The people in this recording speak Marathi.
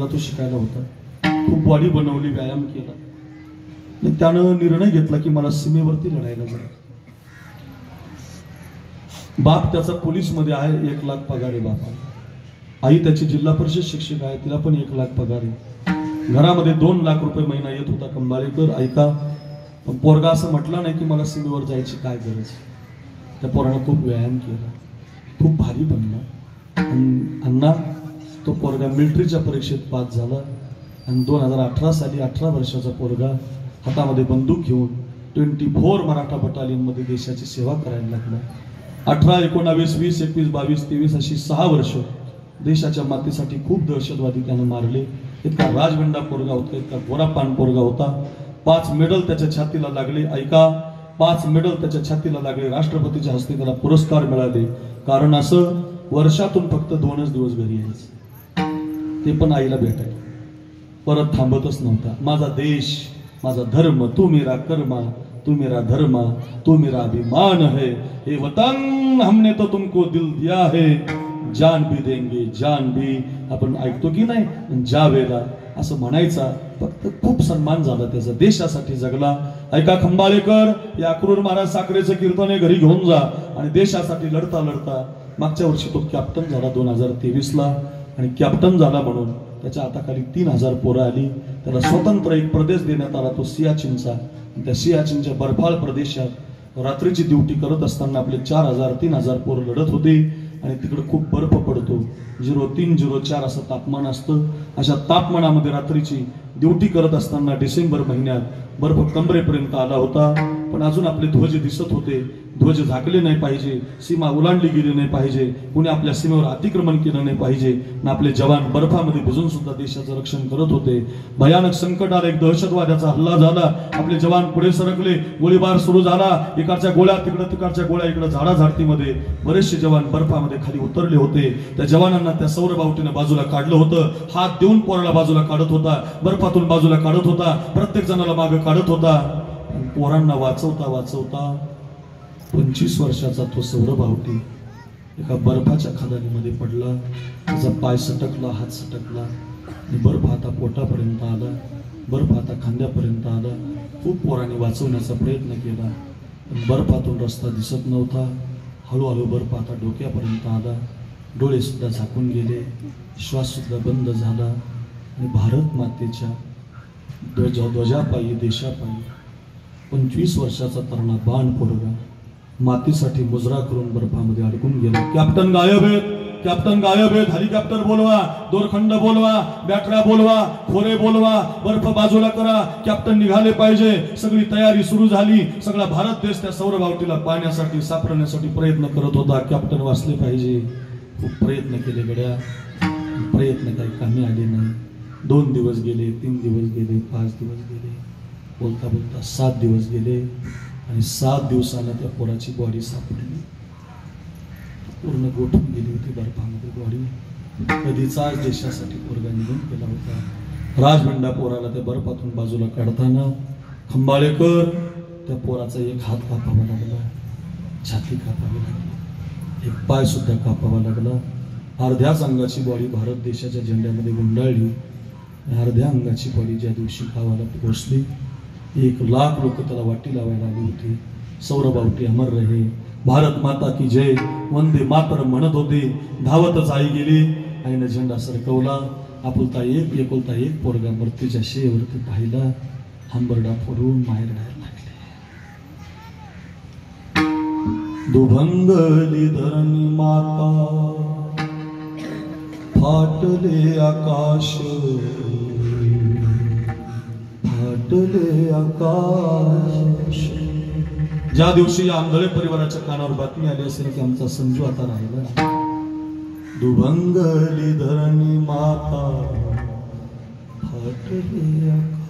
पुण्याला तो शिकायला होता. खूप बॉडी बनवली, व्यायाम केला. त्यानं निर्णय घेतला की मला सीमेवरती लढायला जायचं. बाप त्याचा पोलीस मध्ये आहे, 1 लाख पगार आहे बापाला. आई त्याची जिल्हा परिषद शिक्षिका आहे, तिला पण 1 लाख पगार आहे. घरामध्ये 2 लाख रुपये महिना येत होता. खंबाळेकर ऐका, पण पोरगा असं म्हटला नाही की मला सीमेवर जायची काय गरज. त्या पोरानं खूप व्यायाम केला, खूप भारी बनला. अण्णा तो पोरगा मिलिटरीच्या परीक्षेत पास झाला आणि 2018 साली 18 वर्षाचा पोरगा हातामध्ये बंदूक घेऊन 24 मराठा बटालियनमध्ये देशाची सेवा करायला लागला. 18, 19, 20, 21, 22, 23 अशी 6 वर्ष देशाच्या मातीसाठी खूप दहशतवादी त्यानं मारले. इतका राजगंडा पोरगा होता, इतका गोरापान पोरगा होता. 5 मेडल त्याच्या छातीला लागले. ऐका, 5 मेडल त्याच्या छातीला लागले. राष्ट्रपतीच्या हस्ते त्याला पुरस्कार मिळाले. कारण असं वर्षातून फक्त 2च दिवस घरी यायचं, ते पण आईला भेटायला. परत थांबतच नव्हता. माझा देश, माझा धर्म, तू मेरा कर्मा, तू मेरा धर्म, तू मेरा अभिमान है. हे वतन हमने तो तुमको दिल दिया है, जान भी देंगे, जान भी. आपण ऐकतो की नाही, जावेदा असं म्हणायचा. फक्त खूप सन्मान झाला त्याचा, देशासाठी जगला. ऐका खंबाळेकर, या अक्रूर महाराज साखरेचं कीर्तन घरी घेऊन जा. आणि देशासाठी लढता लढता मागच्या वर्षी तो कॅप्टन झाला 2023ला. आणि कॅप्टन झाला म्हणून त्याच्या हाताखाली 3000 पोरं आली. त्याला स्वतंत्र एक प्रदेश देण्यात आला, तो सियाचीनचा. त्या सियाचीनच्या बर्फाळ प्रदेशात रात्रीची ड्युटी करत असताना आपले 4000-3000 पोरं लढत होते. आणि तिकडे खूप बर्फ पडतो, 03, 04 असं तापमान असतं. अशा तापमानामध्ये रात्रीची ड्युटी करत असताना डिसेंबर महिन्यात बर्फ कमरेपर्यंत आला होता. पण अजून आपले ध्वज दिसत होते. ध्वज झाकले नाही पाहिजे, सीमा ओलांडली गेली नाही पाहिजे, कुणी आपल्या सीमेवर अतिक्रमण केलं नाही पाहिजे. आणि आपले जवान बर्फामध्ये भिजून सुद्धा देशाचं रक्षण करत होते. भयानक संकट आलं, एक दहशतवाद्याचा हल्ला झाला. आपले जवान पुढे सरकले, गोळीबार सुरू झाला. इकडच्या गोळ्या तिकडे, तिकडच्या गोळ्या इकडे. झाडाझाडतीमध्ये बरेचसे जवान बर्फामध्ये खाली उतरले होते. त्या जवानांना त्या सौरबावटीनं बाजूला काढलं होतं. हात देऊन पोराला बाजूला काढत होता, बर्फातून बाजूला काढत होता, प्रत्येक जणाला मागे काढत होता. पोरांना वाचवता वाचवता 25 वर्षाचा तो सौरबावटी एका बर्फाच्या खदानीमध्ये पडला. त्याचा पाय सटकला, हात सटकला आणि बर्फ आता पोटापर्यंत आला, बर्फ आता खांद्यापर्यंत आला. खूप पोरांनी वाचवण्याचा प्रयत्न केला, पण बर्फातून रस्ता दिसत नव्हता. हळूहळू बर्फ आता डोक्यापर्यंत आला. डोळे सुद्धा झाकून गेले, श्वास सुद्धा बंद झाला. आणि भारत मातेच्या ध्वजापायी, देशापायी 25 वर्षाचा तरुणा बाण पोरगा मातीसाठी मुजरा करून बर्फामध्ये अडकून गेला. कॅप्टन गायब आहेत, कॅप्टन गायब आहेत. हेलिकॉप्टर बोलवा, दोरखंड बोलवा, बॅटऱ्या बोलवा, खोरे बोलवा, बर्फ बाजूला करा, कॅप्टन निघाले पाहिजे. सगळी तयारी सुरू झाली. सगळा भारत देश त्या सौरबावटीला पाण्यासाठी, सापडण्यासाठी प्रयत्न करत होता. कॅप्टन वाचले पाहिजे. खूप प्रयत्न केले गड्या, प्रयत्न काही कामी आले नाही. 2 दिवस गेले, 3 दिवस गेले, 5 दिवस गेले, बोलता बोलता 7 दिवस गेले. आणि 7 दिवसाला त्या पोराची बॉडी सापडली. पूर्ण गोठून गेली होती बर्फामध्ये बॉडी. कधीचाच देशासाठी पोरगा निघून गेला होता. राजगंडा पोराला त्या बर्फातून बाजूला काढताना खंबाळेकर, त्या पोराचा एक हात कापावा लागला, छाती कापावी लागली, एक पाय सुद्धा कापावा लागला. अर्ध्याच अंगाची बॉडी भारत देशाच्या झेंड्यामध्ये गुंडाळली. अर्ध्या अंगाची बॉडी ज्या दिवशी गावाला पोहोचली, 1 लाख लोक त्याला वाटी लावायला आली होती. सौरबावटी अमर रहे, भारत माता की जय, वंदे मातरम म्हणत होते. धावतच आई गेली. आईनं झेंडा सरकवला. आपुलता एक, एकुलता एक पोरगा मृत्यूच्या शेवरती पाहिला. हंबरडा फोडून माहेर राहायला लागले. दुभंगली धरणी माता, फाटले आकाश, फाटले आकाश. ज्या दिवशी या आंधळे परिवाराच्या कानावर बातमी आली असेल की आमचा संजू आता राहिला. दुभंगली धरणी माता, फाटले आकाश.